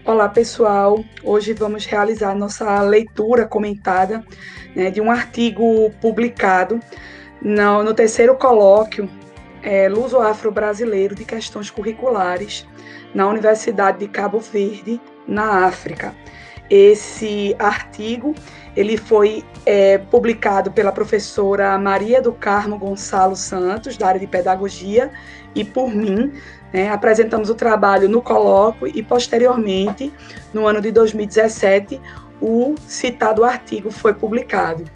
Olá, pessoal. Hoje vamos realizar nossa leitura comentada, né, de um artigo publicado no terceiro colóquio Luso-Afro-Brasileiro de Questões Curriculares na Universidade de Cabo Verde, na África. Esse artigo ele foi publicado pela professora Maria do Carmo Gonçalo Santos, da área de Pedagogia, e por mim. Apresentamos o trabalho no colóquio e, posteriormente, no ano de 2017, o citado artigo foi publicado.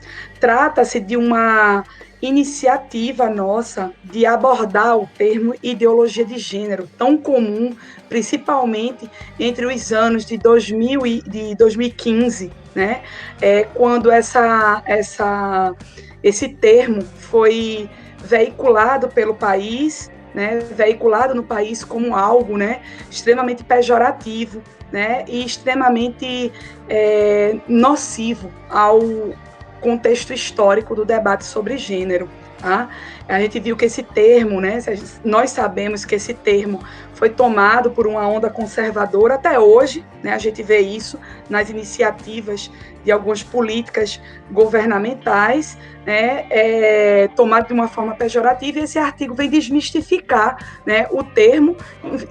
Trata-se de uma iniciativa nossa de abordar o termo ideologia de gênero, tão comum, principalmente entre os anos de 2000 e de 2015, né? Quando esse termo foi veiculado pelo país, né, veiculado no país como algo, né, extremamente pejorativo, né, e extremamente nocivo ao contexto histórico do debate sobre gênero. Tá? A gente viu que esse termo, né, nós sabemos que esse termo foi tomado por uma onda conservadora até hoje, né, a gente vê isso nas iniciativas de algumas políticas governamentais, né, tomado de uma forma pejorativa, e esse artigo vem desmistificar, né, o termo,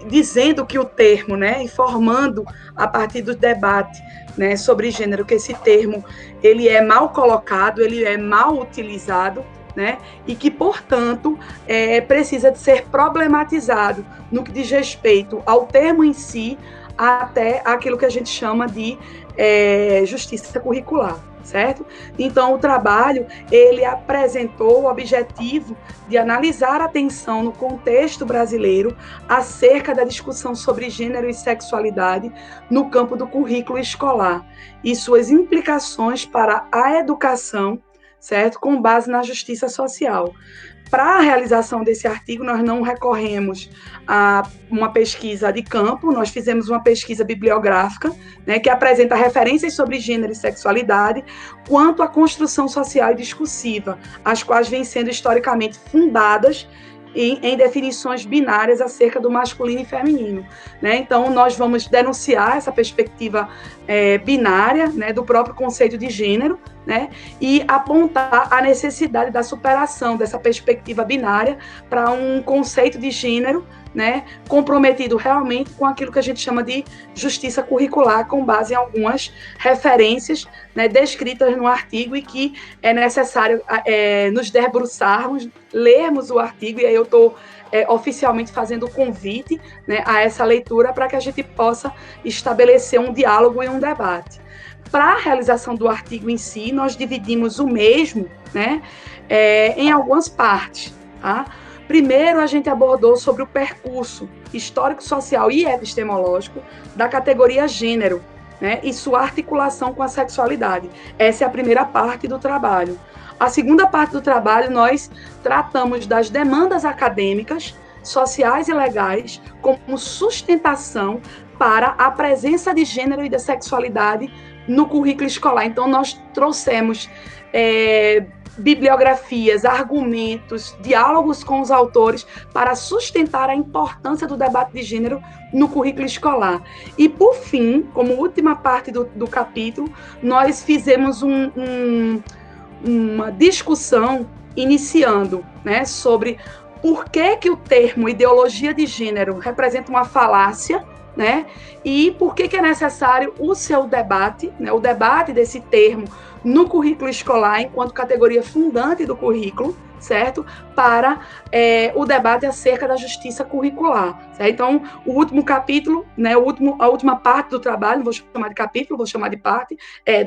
dizendo que o termo, né, informando a partir do debate, né, sobre gênero, que esse termo ele é mal colocado, ele é mal utilizado, né, e que, portanto, precisa de ser problematizado no que diz respeito ao termo em si, até aquilo que a gente chama de justiça curricular, certo? Então, o trabalho, ele apresentou o objetivo de analisar a tensão no contexto brasileiro acerca da discussão sobre gênero e sexualidade no campo do currículo escolar e suas implicações para a educação, certo? Com base na justiça social. Para a realização desse artigo, nós não recorremos a uma pesquisa de campo, nós fizemos uma pesquisa bibliográfica, né, que apresenta referências sobre gênero e sexualidade, quanto à construção social e discursiva, as quais vêm sendo historicamente fundadas em definições binárias acerca do masculino e feminino. Né? Então, nós vamos denunciar essa perspectiva binária, né, do próprio conceito de gênero, né, e apontar a necessidade da superação dessa perspectiva binária para um conceito de gênero, né, comprometido realmente com aquilo que a gente chama de justiça curricular, com base em algumas referências, né, descritas no artigo, e que é necessário nos debruçarmos, lermos o artigo, e aí eu estou oficialmente fazendo o convite, né, a essa leitura, para que a gente possa estabelecer um diálogo e um debate. Para a realização do artigo em si, nós dividimos o mesmo, né, em algumas partes. Tá? Primeiro, a gente abordou sobre o percurso histórico, social e epistemológico da categoria gênero, né, e sua articulação com a sexualidade. Essa é a primeira parte do trabalho. A segunda parte do trabalho, nós tratamos das demandas acadêmicas, sociais e legais como sustentação para a presença de gênero e da sexualidade no currículo escolar. Então, nós trouxemos bibliografias, argumentos, diálogos com os autores para sustentar a importância do debate de gênero no currículo escolar. E, por fim, como última parte do capítulo, nós fizemos uma discussão iniciando, né, sobre por que o termo ideologia de gênero representa uma falácia, né, e por que é necessário o seu debate, né, o debate desse termo no currículo escolar enquanto categoria fundante do currículo, certo? Para o debate acerca da justiça curricular. Certo? Então, o último capítulo, né, a última parte do trabalho, não vou chamar de capítulo, vou chamar de parte,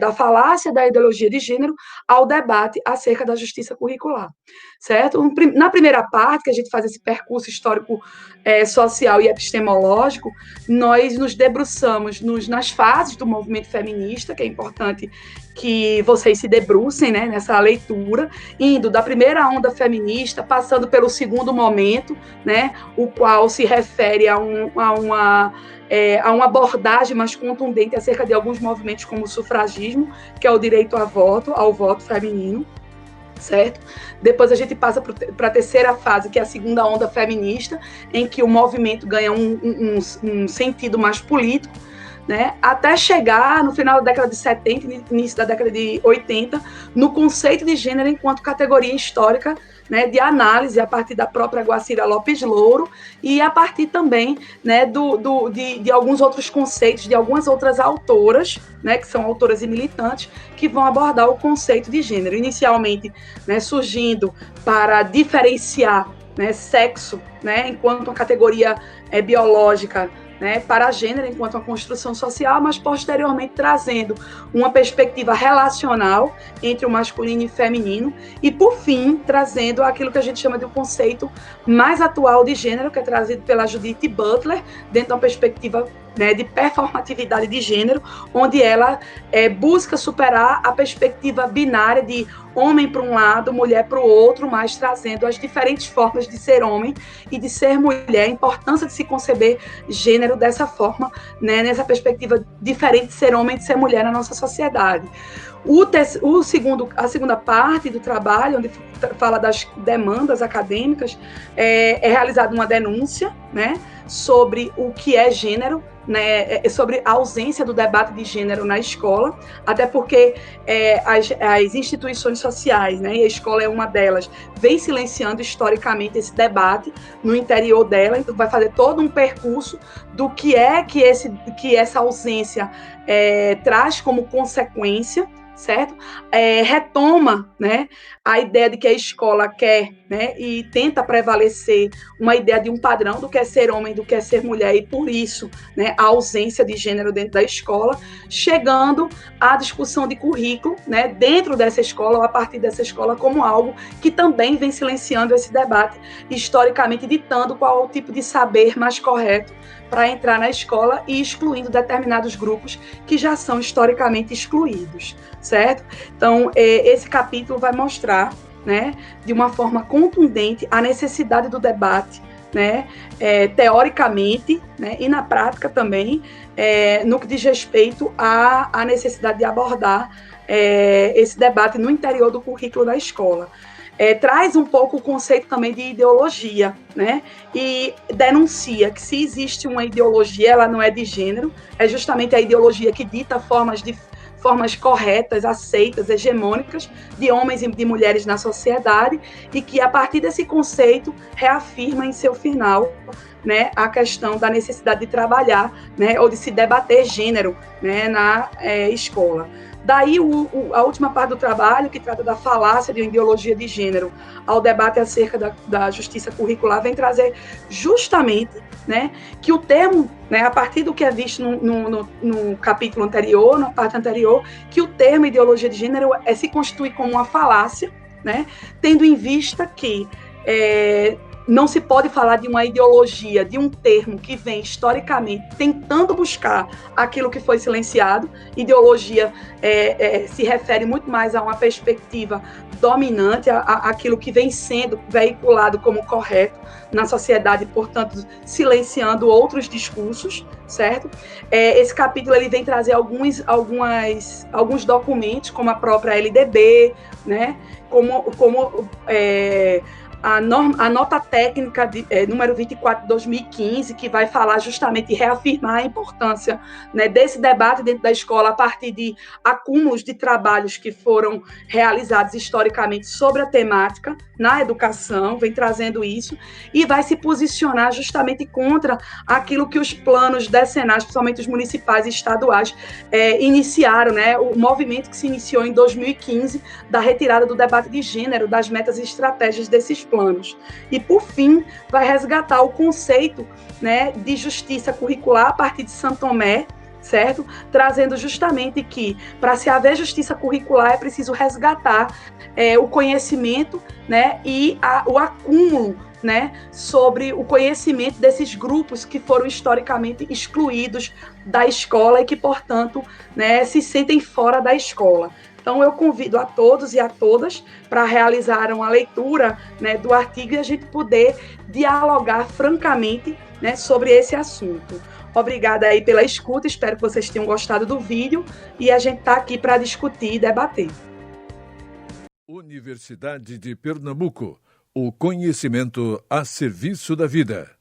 da falácia da ideologia de gênero ao debate acerca da justiça curricular. Certo? Na primeira parte, que a gente faz esse percurso histórico, social e epistemológico, nós nos debruçamos nas fases do movimento feminista, que é importante que vocês se debrucem, né, nessa leitura, indo da primeira onda feminista, passando pelo segundo momento, né, o qual se refere a uma abordagem mais contundente acerca de alguns movimentos como o sufragismo, que é o direito ao voto feminino, certo? Depois a gente passa para a terceira fase, que é a segunda onda feminista, em que o movimento ganha um sentido mais político, né, até chegar no final da década de 70, início da década de 80, no conceito de gênero enquanto categoria histórica, né, de análise a partir da própria Guacira Lopes Louro e a partir também, né, de alguns outros conceitos, de algumas outras autoras, né, que são autoras e militantes, que vão abordar o conceito de gênero. Inicialmente, né, surgindo para diferenciar, né, sexo, né, enquanto uma categoria biológica, né, para gênero enquanto uma construção social, mas posteriormente trazendo uma perspectiva relacional entre o masculino e o feminino e, por fim, trazendo aquilo que a gente chama de um conceito mais atual de gênero, que é trazido pela Judith Butler, dentro de uma perspectiva, né, de performatividade de gênero, onde ela busca superar a perspectiva binária de homem para um lado, mulher para o outro, mas trazendo as diferentes formas de ser homem e de ser mulher, a importância de se conceber gênero dessa forma, né, nessa perspectiva diferente de ser homem e de ser mulher na nossa sociedade. A segunda parte do trabalho, onde fala das demandas acadêmicas, é realizada uma denúncia, né, sobre o que é gênero, né, sobre a ausência do debate de gênero na escola, até porque as instituições sociais, né, e a escola é uma delas, vem silenciando historicamente esse debate no interior dela, então vai fazer todo um percurso do que é que essa ausência traz como consequência, certo? Retoma, né, a ideia de que a escola quer, né, e tenta prevalecer uma ideia de um padrão do que é ser homem, do que é ser mulher, e por isso, né, a ausência de gênero dentro da escola, chegando à discussão de currículo, né, dentro dessa escola ou a partir dessa escola como algo que também vem silenciando esse debate, historicamente ditando qual é o tipo de saber mais correto para entrar na escola e excluindo determinados grupos que já são historicamente excluídos, certo? Então, esse capítulo vai mostrar, né, de uma forma contundente a necessidade do debate, né, teoricamente, né, e na prática também, no que diz respeito à necessidade de abordar esse debate no interior do currículo da escola. Traz um pouco o conceito também de ideologia, né? E denuncia que se existe uma ideologia, ela não é de gênero, é justamente a ideologia que dita formas corretas, aceitas, hegemônicas de homens e de mulheres na sociedade e que, a partir desse conceito, reafirma em seu final, né, a questão da necessidade de trabalhar, né, ou de se debater gênero, né, na escola. Daí, a última parte do trabalho, que trata da falácia de uma ideologia de gênero, ao debate acerca da justiça curricular, vem trazer justamente, né, que o termo, né, a partir do que é visto no capítulo anterior, na parte anterior, que o termo ideologia de gênero se constitui como uma falácia, né, tendo em vista que não se pode falar de uma ideologia, de um termo que vem historicamente tentando buscar aquilo que foi silenciado. Ideologia se refere muito mais a uma perspectiva dominante, aquilo que vem sendo veiculado como correto na sociedade, portanto, silenciando outros discursos, certo? Esse capítulo ele vem trazer alguns documentos, como a própria LDB, né? A nota técnica número 24 de 2015, que vai falar justamente e reafirmar a importância, né, desse debate dentro da escola a partir de acúmulos de trabalhos que foram realizados historicamente sobre a temática na educação, vem trazendo isso, e vai se posicionar justamente contra aquilo que os planos decenais, principalmente os municipais e estaduais, iniciaram, né, o movimento que se iniciou em 2015 da retirada do debate de gênero, das metas e estratégias desses planos. E, por fim, vai resgatar o conceito, né, de justiça curricular a partir de Santo Tomé, certo? Trazendo justamente que, para se haver justiça curricular, é preciso resgatar o conhecimento, né, e o acúmulo, né, sobre o conhecimento desses grupos que foram historicamente excluídos da escola e que, portanto, né, se sentem fora da escola. Então, eu convido a todos e a todas para realizar uma leitura, né, do artigo e a gente poder dialogar francamente, né, sobre esse assunto. Obrigada aí pela escuta, espero que vocês tenham gostado do vídeo e a gente está aqui para discutir e debater. Universidade de Pernambuco, o conhecimento a serviço da vida.